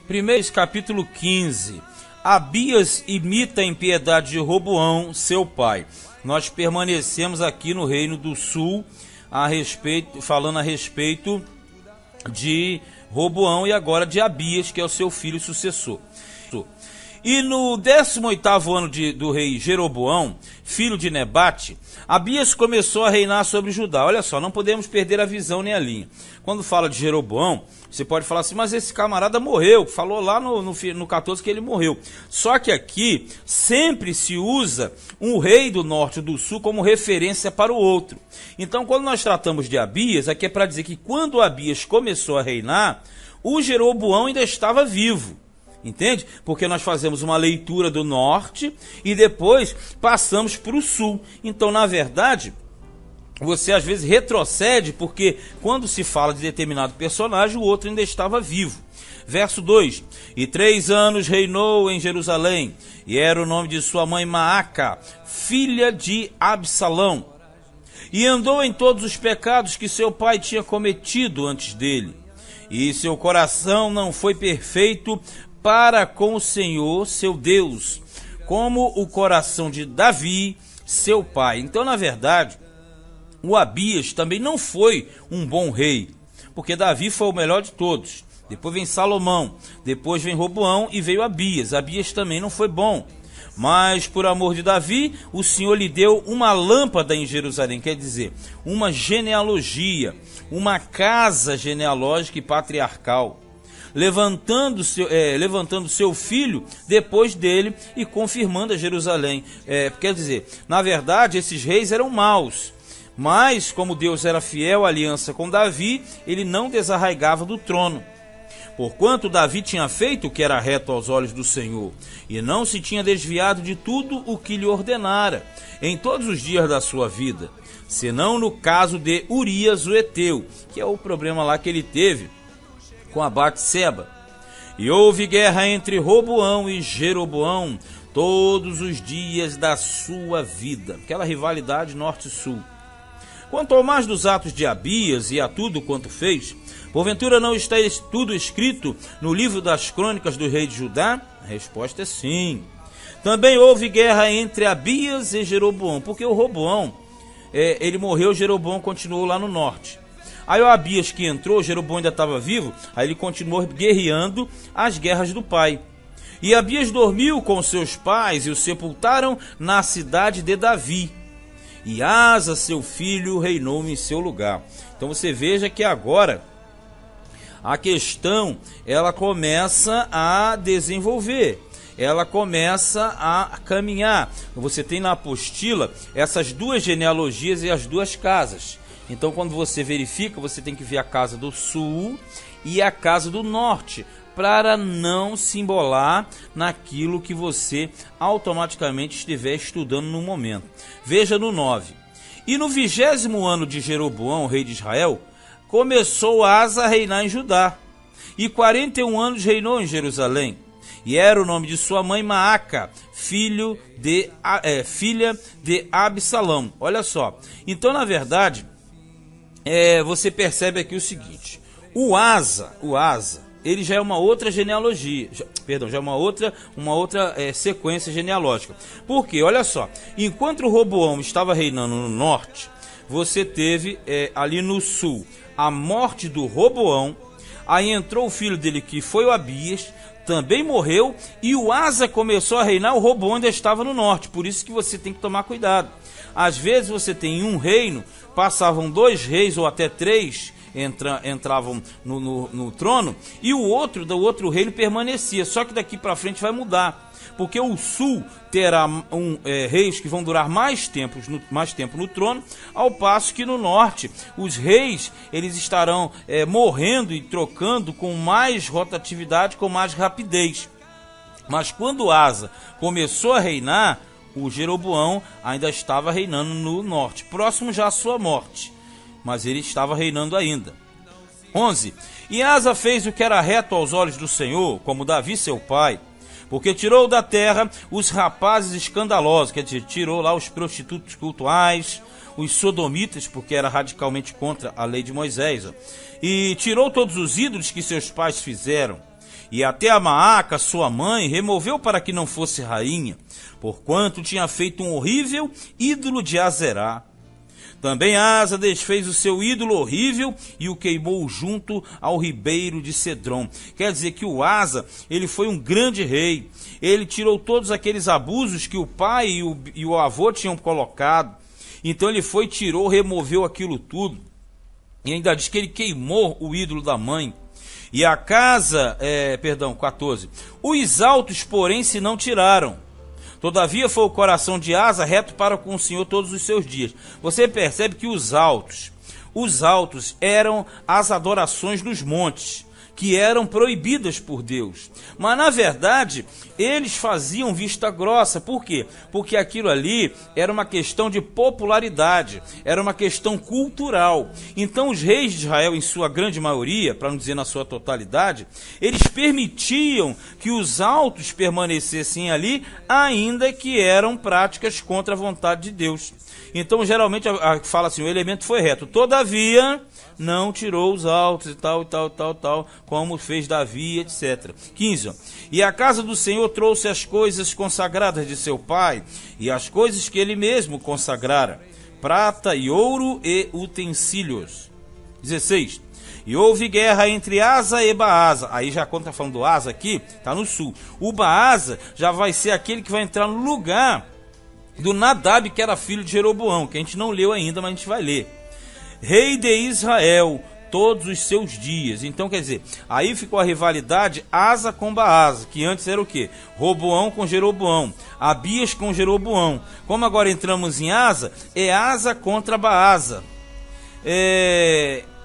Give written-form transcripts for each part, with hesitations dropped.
1 capítulo 15. Abias imita a impiedade de Roboão, seu pai. Nós permanecemos aqui no Reino do Sul, falando a respeito de Roboão e agora de Abias, que é o seu filho sucessor. E no 18º ano do rei Jeroboão, filho de Nebate, Abias começou a reinar sobre Judá. Olha só, não podemos perder a visão nem a linha. Quando fala de Jeroboão, você pode falar assim, mas esse camarada morreu, falou lá no 14 que ele morreu. Só que aqui sempre se usa um rei do norte e do sul como referência para o outro. Então quando nós tratamos de Abias, aqui é para dizer que quando Abias começou a reinar, o Jeroboão ainda estava vivo. Entende? Porque nós fazemos uma leitura do norte e depois passamos para o sul. Então, na verdade, você às vezes retrocede porque quando se fala de determinado personagem, o outro ainda estava vivo. Verso 2: E 3 anos reinou em Jerusalém, e era o nome de sua mãe Maaca, filha de Absalão. E andou em todos os pecados que seu pai tinha cometido antes dele. E seu coração não foi perfeito para com o Senhor, seu Deus, como o coração de Davi, seu pai. Então, na verdade, o Abias também não foi um bom rei, porque Davi foi o melhor de todos. Depois vem Salomão, depois vem Roboão e veio Abias. Abias também não foi bom. Mas, por amor de Davi, o Senhor lhe deu uma lâmpada em Jerusalém, quer dizer, uma genealogia, uma casa genealógica e patriarcal, levantando seu filho depois dele e confirmando a Jerusalém. Quer dizer, na verdade, esses reis eram maus, mas como Deus era fiel à aliança com Davi, ele não desarraigava do trono. Porquanto Davi tinha feito o que era reto aos olhos do Senhor, e não se tinha desviado de tudo o que lhe ordenara, em todos os dias da sua vida, senão no caso de Urias o Heteu, que é o problema lá que ele teve com a Batseba. E houve guerra entre Roboão e Jeroboão todos os dias da sua vida. Aquela rivalidade norte-sul. Quanto ao mais dos atos de Abias e a tudo quanto fez, porventura não está tudo escrito no livro das crônicas do rei de Judá? A resposta é sim. Também houve guerra entre Abias e Jeroboão, porque o Roboão, ele morreu, Jeroboão continuou lá no norte. Aí o Abias que entrou, Jeroboão ainda estava vivo, aí ele continuou guerreando as guerras do pai. E Abias dormiu com seus pais e o sepultaram na cidade de Davi. E Asa, seu filho, reinou em seu lugar. Então você veja que agora a questão ela começa a desenvolver, ela começa a caminhar. Você tem na apostila essas duas genealogias e as duas casas. Então, quando você verifica, você tem que ver a casa do sul e a casa do norte, para não se embolar naquilo que você automaticamente estiver estudando no momento. Veja no 9. E no 20º ano de Jeroboão, rei de Israel, começou Asa a reinar em Judá, e 41 anos reinou em Jerusalém. E era o nome de sua mãe Maaca, filha de Absalão. Olha só. Então, na verdade, você percebe aqui o seguinte: o Asa, ele já é uma outra genealogia, já é uma outra sequência genealógica. Porque, olha só, enquanto o Roboão estava reinando no norte, você teve ali no sul a morte do Roboão, aí entrou o filho dele que foi o Abias, também morreu, e o Asa começou a reinar, o Roboão ainda estava no norte. Por isso que você tem que tomar cuidado. Às vezes você tem um reino, passavam 2 reis ou até 3, entravam no trono, e o outro reino permanecia. Só que daqui para frente vai mudar, porque o sul terá reis que vão durar mais tempo no trono, ao passo que no norte os reis eles estarão morrendo e trocando com mais rotatividade, com mais rapidez. Mas quando Asa começou a reinar, o Jeroboão ainda estava reinando no norte, próximo já à sua morte, mas ele estava reinando ainda. 11. E Asa fez o que era reto aos olhos do Senhor, como Davi seu pai, porque tirou da terra os rapazes escandalosos, quer dizer, tirou lá os prostitutos cultuais, os sodomitas, porque era radicalmente contra a lei de Moisés, e tirou todos os ídolos que seus pais fizeram, E até a Maaca, sua mãe, removeu para que não fosse rainha, porquanto tinha feito um horrível ídolo de Azerá. Também Asa desfez o seu ídolo horrível e o queimou junto ao ribeiro de Cedrom. Quer dizer que o Asa, ele foi um grande rei. Ele tirou todos aqueles abusos que o pai e o avô tinham colocado. Então ele foi, tirou, removeu aquilo tudo. E ainda diz que ele queimou o ídolo da mãe. E a casa, 14. Os altos, porém, se não tiraram. Todavia foi o coração de Asa reto para com o Senhor todos os seus dias. Você percebe que os altos eram as adorações nos montes, que eram proibidas por Deus. Mas na verdade, eles faziam vista grossa. Por quê? Porque aquilo ali era uma questão de popularidade, era uma questão cultural. Então os reis de Israel, em sua grande maioria, para não dizer na sua totalidade, eles permitiam que os altos permanecessem ali, ainda que eram práticas contra a vontade de Deus. Então geralmente fala assim, o elemento foi reto, todavia não tirou os altos e tal, como fez Davi, etc. 15. E a casa do Senhor trouxe as coisas consagradas de seu pai, e as coisas que ele mesmo consagrara, prata e ouro e utensílios. 16. E houve guerra entre Asa e Baasa. Aí já quando está falando do Asa aqui, está no sul. O Baasa já vai ser aquele que vai entrar no lugar do Nadab, que era filho de Jeroboão, que a gente não leu ainda, mas a gente vai ler. Rei de Israel, todos os seus dias. Então, quer dizer, aí ficou a rivalidade Asa com Baasa, que antes era o quê? Roboão com Jeroboão, Abias com Jeroboão. Como agora entramos em Asa, é Asa contra Baasa.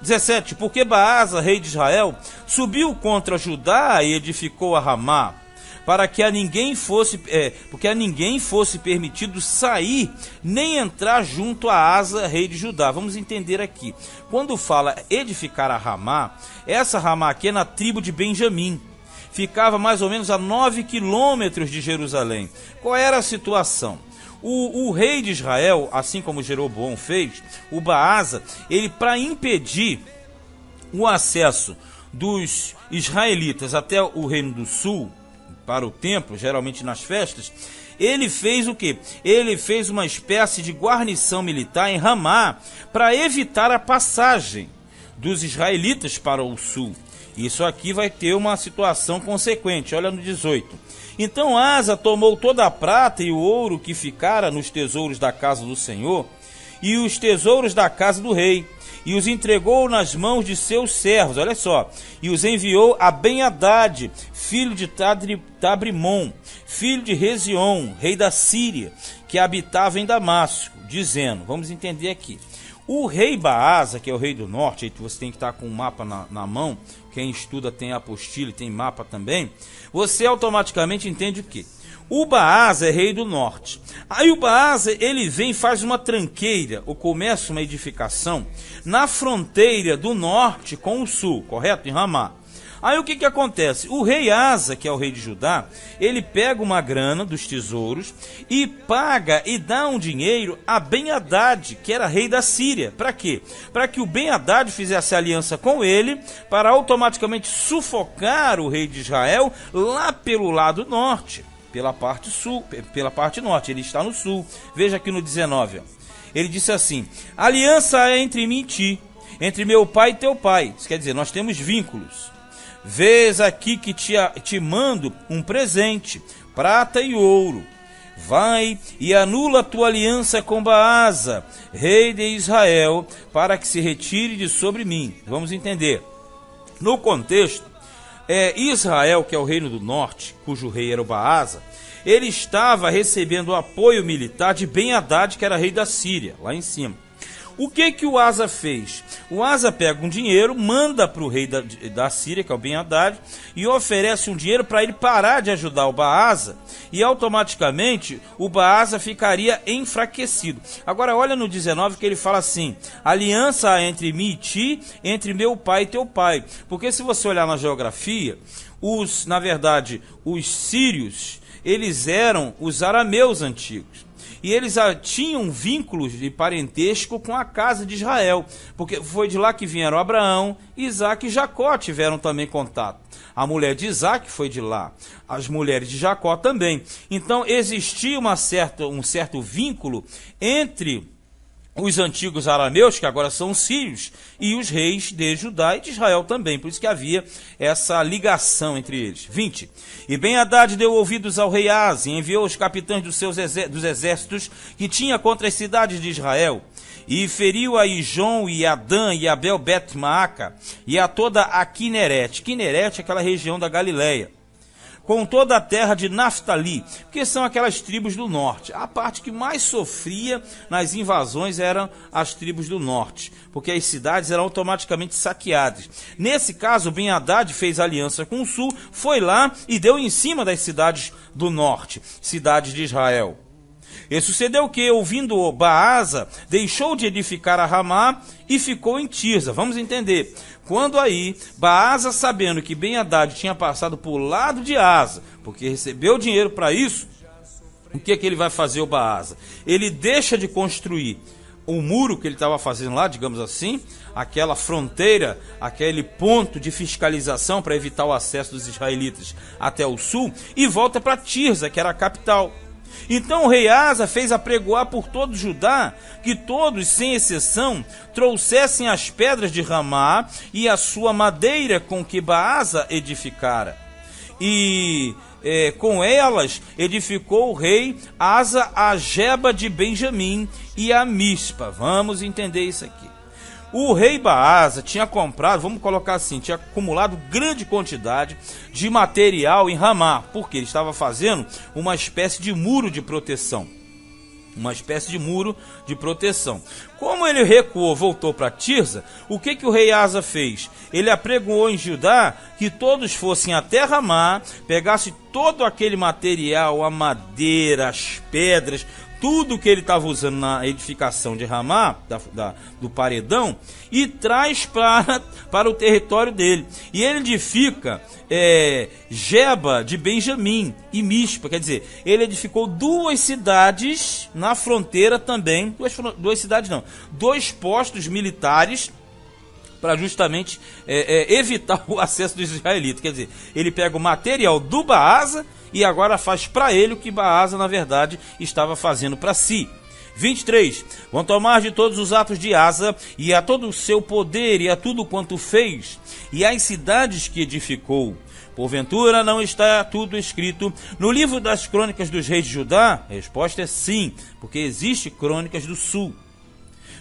17. Porque Baasa, rei de Israel, subiu contra Judá e edificou a Ramá, para que a ninguém fosse, porque a ninguém fosse permitido sair, nem entrar junto a Asa, rei de Judá. Vamos entender aqui. Quando fala edificar a Ramá, essa Ramá aqui é na tribo de Benjamim. Ficava mais ou menos a 9 quilômetros de Jerusalém. Qual era a situação? O rei de Israel, assim como Jeroboão fez, o Baasa, ele, para impedir o acesso dos israelitas até o reino do sul, para o templo, geralmente nas festas, ele fez o quê? Ele fez uma espécie de guarnição militar em Ramá para evitar a passagem dos israelitas para o sul. Isso aqui vai ter uma situação consequente, olha no 18. Então Asa tomou toda a prata e o ouro que ficara nos tesouros da casa do Senhor e os tesouros da casa do rei, e os entregou nas mãos de seus servos, olha só, e os enviou a Ben-Hadad, filho de Tabrimon, filho de Rezion, rei da Síria, que habitava em Damasco, dizendo, vamos entender aqui, o rei Baasa, que é o rei do norte, aí você tem que estar com um mapa na mão, quem estuda tem apostila e tem mapa também, você automaticamente entende o quê? O Baasa é rei do norte. Aí o Baasa, ele vem e faz uma tranqueira, ou começa uma edificação, na fronteira do norte com o sul, correto? Em Ramá. Aí o que acontece? O rei Asa, que é o rei de Judá, ele pega uma grana dos tesouros e paga e dá um dinheiro a Ben-Hadad, que era rei da Síria. Para quê? Para que o Ben-Hadad fizesse aliança com ele, para automaticamente sufocar o rei de Israel lá pelo lado norte. Pela parte sul, pela parte norte, ele está no sul. Veja aqui no 19, ó. Ele disse assim: aliança é entre mim e ti, entre meu pai e teu pai. Isso quer dizer, nós temos vínculos. Vês aqui que te mando um presente, prata e ouro. Vai e anula a tua aliança com Baasa, rei de Israel, para que se retire de sobre mim. Vamos entender. No contexto, Israel, que é o reino do norte, cujo rei era o Baasa, ele estava recebendo o apoio militar de Ben-Hadad, que era rei da Síria, lá em cima. O que o Asa fez? O Asa pega um dinheiro, manda para o rei da Síria, que é o Ben-Hadad, e oferece um dinheiro para ele parar de ajudar o Baasa, e automaticamente o Baasa ficaria enfraquecido. Agora olha no 19 que ele fala assim: aliança entre mim e ti, entre meu pai e teu pai. Porque se você olhar na geografia, na verdade, os sírios, eles eram os arameus antigos. e eles tinham vínculos de parentesco com a casa de Israel, porque foi de lá que vieram Abraão, Isaac e Jacó tiveram também contato. A mulher de Isaac foi de lá, as mulheres de Jacó também. Então existia um certo vínculo entre os antigos arameus, que agora são sírios, e os reis de Judá e de Israel também. Por isso que havia essa ligação entre eles. 20. E Ben-Hadad deu ouvidos ao rei Asa e enviou os capitães dos exércitos que tinha contra as cidades de Israel. E feriu a Ijon e a Dan e a Bel-Bet-Maaca e a toda a Quinerete. Quinerete é aquela região da Galileia. Com toda a terra de Naftali, que são aquelas tribos do norte. A parte que mais sofria nas invasões eram as tribos do norte, porque as cidades eram automaticamente saqueadas. Nesse caso, Ben-Hadad fez aliança com o sul, foi lá e deu em cima das cidades do norte, cidades de Israel. E sucedeu que, ouvindo Baasa, deixou de edificar a Ramá e ficou em Tirza. Vamos entender. Quando aí, Baasa, sabendo que Ben-Hadad tinha passado por lado de Asa, porque recebeu dinheiro para isso, o que ele vai fazer, o Baasa? Ele deixa de construir o muro que ele estava fazendo lá, digamos assim, aquela fronteira, aquele ponto de fiscalização para evitar o acesso dos israelitas até o sul, e volta para Tirza, que era a capital. Então o rei Asa fez apregoar por todo Judá que todos, sem exceção, trouxessem as pedras de Ramá e a sua madeira com que Baasa edificara. E com elas edificou o rei Asa a Geba de Benjamim e a Mispa. Vamos entender isso aqui. O rei Baasa tinha comprado, vamos colocar assim, tinha acumulado grande quantidade de material em Ramá, porque ele estava fazendo uma espécie de muro de proteção. Como ele recuou, voltou para Tirza, o que o rei Asa fez? Ele apregoou em Judá que todos fossem até Ramá, pegassem todo aquele material, a madeira, as pedras, tudo que ele estava usando na edificação de Ramá, do paredão, e traz para o território dele. E ele edifica Geba de Benjamim e Mispa, quer dizer, ele edificou duas cidades na fronteira também, dois postos militares, para justamente evitar o acesso dos israelitas. Quer dizer, ele pega o material do Baasa e agora faz para ele o que Baasa, na verdade, estava fazendo para si. 23. Vão tomar de todos os atos de Asa, e a todo o seu poder, e a tudo quanto fez, e as cidades que edificou. Porventura não está tudo escrito no livro das crônicas dos reis de Judá? A resposta é sim, porque existe crônicas do sul.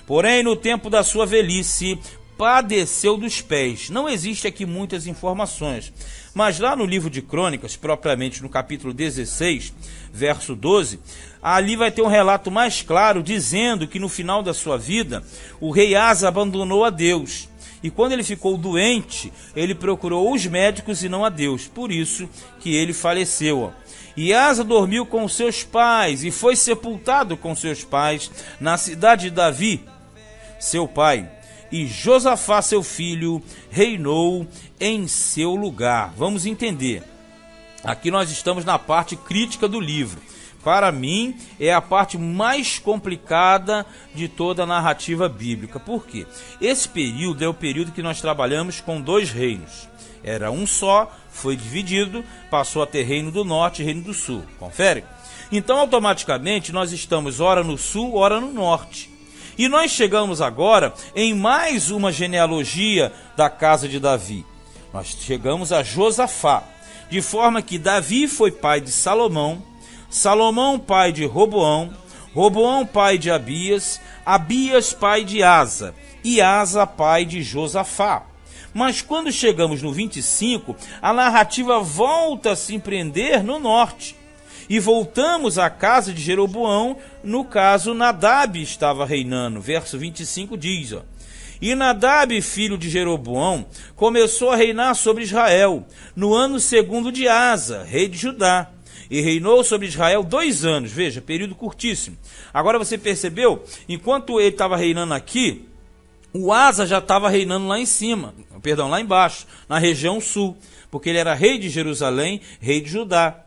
Porém, no tempo da sua velhice, padeceu dos pés. Não existe aqui muitas informações, mas lá no livro de Crônicas, propriamente no capítulo 16, verso 12, ali vai ter um relato mais claro, dizendo que no final da sua vida, o rei Asa abandonou a Deus. E quando ele ficou doente, ele procurou os médicos e não a Deus. Por isso que ele faleceu. E Asa dormiu com seus pais e foi sepultado com seus pais na cidade de Davi, seu pai. E Josafá, seu filho, reinou em seu lugar. Vamos entender. Aqui nós estamos na parte crítica do livro. Para mim, é a parte mais complicada de toda a narrativa bíblica. Por quê? Esse período é o período que nós trabalhamos com dois reinos. Era um só, foi dividido, passou a ter reino do norte e reino do sul. Confere? Então, automaticamente, nós estamos ora no sul, ora no norte. E nós chegamos agora em mais uma genealogia da casa de Davi. Nós chegamos a Josafá, de forma que Davi foi pai de Salomão, Salomão pai de Roboão, Roboão pai de Abias, Abias pai de Asa, e Asa pai de Josafá. Mas quando chegamos no 25, a narrativa volta a se empreender no norte. E voltamos à casa de Jeroboão, no caso Nadab estava reinando. Verso 25 diz, ó: E Nadab, filho de Jeroboão, começou a reinar sobre Israel, no ano 2º de Asa, rei de Judá. E reinou sobre Israel 2 anos, veja, período curtíssimo. Agora você percebeu? Enquanto ele estava reinando aqui, o Asa já estava reinando lá em cima, lá embaixo, na região sul, porque ele era rei de Jerusalém, rei de Judá.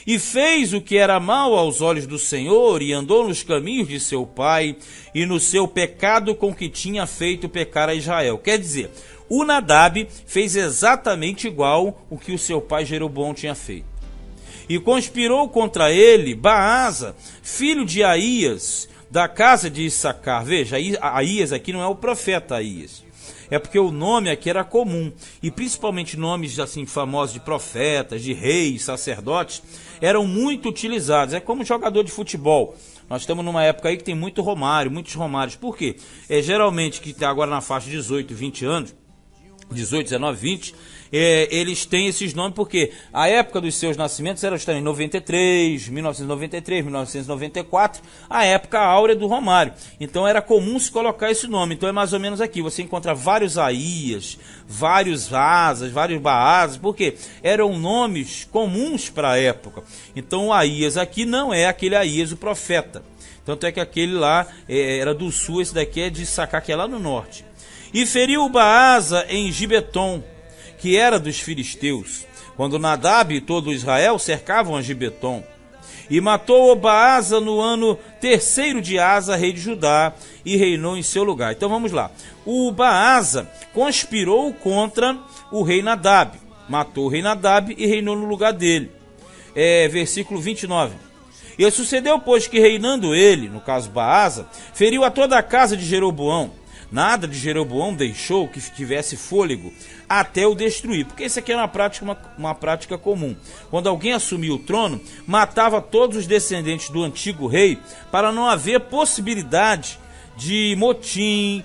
E fez o que era mal aos olhos do Senhor, e andou nos caminhos de seu pai, e no seu pecado com que tinha feito pecar a Israel. Quer dizer, o Nadab fez exatamente igual o que o seu pai Jeroboão tinha feito. E conspirou contra ele Baasa, filho de Aías, da casa de Issacar. Veja, Aías aqui não é o profeta Aías. É porque o nome aqui era comum, e principalmente nomes assim famosos de profetas, de reis, sacerdotes, eram muito utilizados. É como jogador de futebol. Nós estamos numa época aí que tem muito Romário, muitos Romários. Por quê? Geralmente que está agora na faixa de 18, 20 anos, 18, 19, 20, eles têm esses nomes porque a época dos seus nascimentos era justamente 93, 1993, 1994, a época áurea do Romário. Então era comum se colocar esse nome. Então é mais ou menos aqui, você encontra vários Aías, vários Asas, vários Baasas, porque eram nomes comuns para a época. Então o Aías aqui não é aquele Aías o profeta. Tanto é que aquele lá era do sul, esse daqui é de Issacar, que é lá no norte. E feriu Baasa em Gibeton, que era dos filisteus, quando Nadab e todo Israel cercavam a Gibeton. E matou Baasa no ano 3º de Asa, rei de Judá, e reinou em seu lugar. Então vamos lá. O Baasa conspirou contra o rei Nadab, matou o rei Nadab e reinou no lugar dele. Versículo 29. E sucedeu, pois, que reinando ele, no caso Baasa, feriu a toda a casa de Jeroboão. Nada de Jeroboão deixou que tivesse fôlego até o destruir, porque isso aqui é uma prática comum. Quando alguém assumia o trono, matava todos os descendentes do antigo rei, para não haver possibilidade de motim,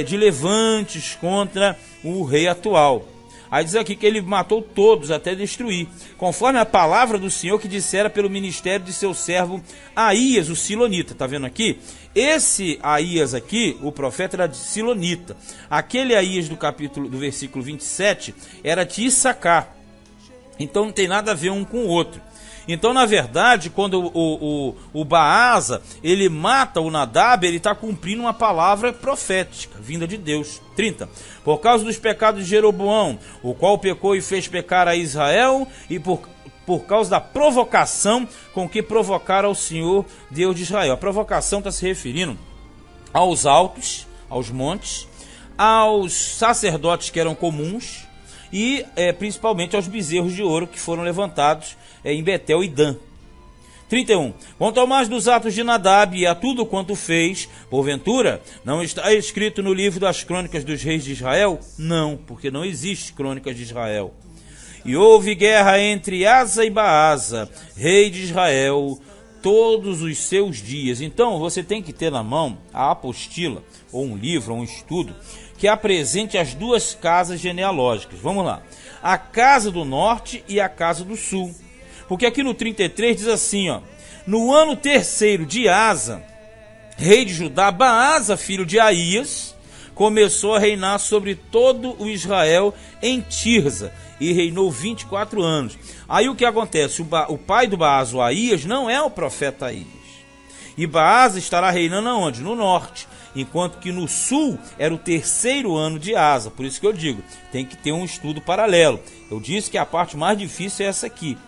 de levantes contra o rei atual. Aí diz aqui que ele matou todos até destruir, conforme a palavra do Senhor que dissera pelo ministério de seu servo Aías, o Silonita. Tá vendo aqui? Esse Aías aqui, o profeta, era de Silonita. Aquele Aías do versículo 27 era de Issacar. Então não tem nada a ver um com o outro. Então, na verdade, quando o Baasa, ele mata o Nadab, ele está cumprindo uma palavra profética, vinda de Deus. 30. Por causa dos pecados de Jeroboão, o qual pecou e fez pecar a Israel, e por causa da provocação com que provocaram ao Senhor, Deus de Israel. A provocação está se referindo aos altos, aos montes, aos sacerdotes que eram comuns, e principalmente aos bezerros de ouro que foram levantados em Betel e Dan. 31. Quanto ao mais dos atos de Nadab e a tudo quanto fez, porventura, não está escrito no livro das crônicas dos reis de Israel? Não, porque não existe crônicas de Israel. E houve guerra entre Asa e Baasa, rei de Israel, todos os seus dias. Então você tem que ter na mão a apostila, ou um livro, ou um estudo, que apresente as duas casas genealógicas. Vamos lá. A casa do norte e a casa do sul. Porque aqui no 33 diz assim, ó: no ano 3º de Asa, rei de Judá, Baasa, filho de Aías, começou a reinar sobre todo o Israel em Tirza, e reinou 24 anos. Aí o que acontece? O pai do Baasa, o Aías, não é o profeta Aías. E Baasa estará reinando aonde? No norte. Enquanto que no sul era o 3º ano de Asa. Por isso que eu digo, tem que ter um estudo paralelo. Eu disse que a parte mais difícil é essa aqui.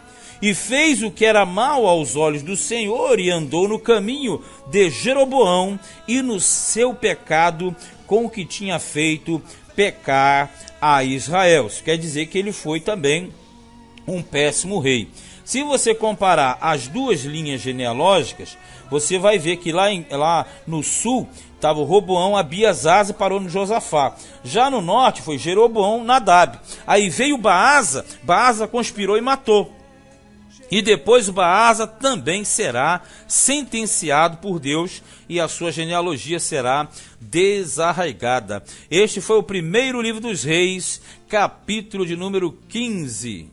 E fez o que era mal aos olhos do Senhor, e andou no caminho de Jeroboão, e no seu pecado com o que tinha feito pecar a Israel. Isso quer dizer que ele foi também um péssimo rei. Se você comparar as duas linhas genealógicas, você vai ver que lá no sul estava o Roboão, Abias, Asa, e parou no Josafá. Já no norte foi Jeroboão, Nadab. Aí veio Baasa, Baasa conspirou e matou. E depois o Baasa também será sentenciado por Deus e a sua genealogia será desarraigada. Este foi o primeiro livro dos reis, capítulo de número 15.